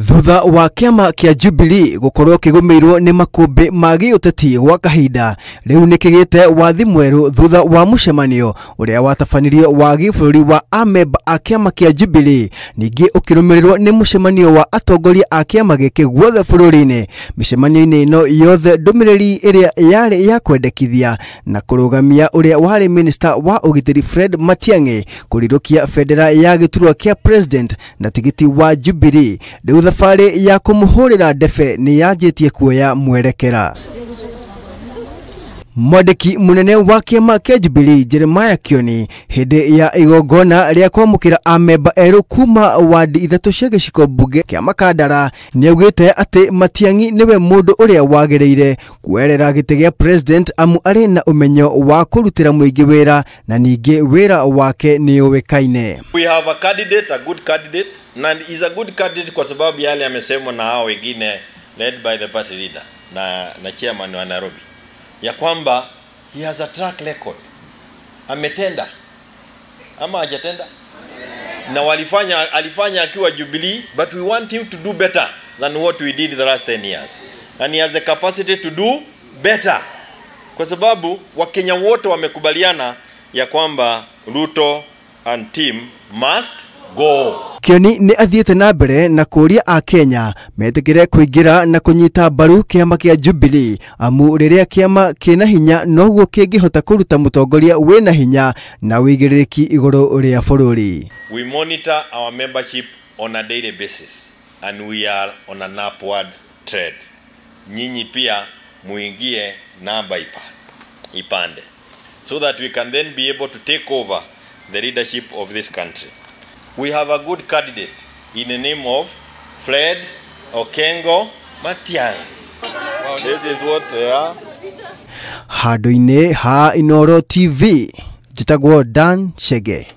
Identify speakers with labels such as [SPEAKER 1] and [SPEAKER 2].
[SPEAKER 1] Thutha wa kiama kia Jubilee gukorwo kigumirwo ni makumbi magi uteti gwa kahinda, riu nikigite wathi mweru thutha wa mucemanio uria watabanirio wa gibũrũri wa amemba a kiama kia Jubilee, ningi ukirumirirwo ni mucemanio wa atongoria a kiama giki guothe bũrũri-ini. Micemanio-ini ino yothe ndumiriri iria yari ya kwendekithia na kurugamia uria wari minister wa ugitiri Fred Matiang'i kurirukia bendera ya giturwa kia president na tigiti wa Jubilee. Thabari ya kumuhurira ndebe ni yanjitie kuoya mwerekera. Mwandiki munene wa kiama kia Jubilee Jeremiah Kioni hindi ya igongona ria kwamukira amemba eru kuma wadi ithatu cia giciko bunge kia Makandara niaugite ati Matiang'i niwe mundu uria wagireire kuerera giti gia president amu ari na umenyo wa kurutira muingi wira na ningi wira wake ni uwekaine.
[SPEAKER 2] We have a candidate, a good candidate, and is a good candidate kwa sababu yale amesemwa na hao wengine led by the party leader na chairman wa Nairobi, ya kwamba he has a track record. Ametenda ama hajatenda? Na alifanya akiwa Jubilee, but we want him to do better than what we did the last 10 years, and he has the capacity to do better, kwa sababu Wakenya wote wamekubaliana ya kwamba Ruto and team must go.
[SPEAKER 1] Kioni ni athiete na mbere na kuria a Kenya metikire kuingira na kunyita mbaru kiama kia Jubilee amu riria kiama kina hinya noguo kingihota kuruta mutongoria wina hinya na wigiririki iguru ria bũrũri.
[SPEAKER 2] We monitor our membership on a daily basis and we are on an upward trend. Nyinyi pia muingie namba ipande so that we can then be able to take over the leadership of this country. We have a good candidate in the name of Fred Okengo Matiang'i. This is what they are.
[SPEAKER 1] Handu-ini ha Inooro TV, jitagwo Dan Chege.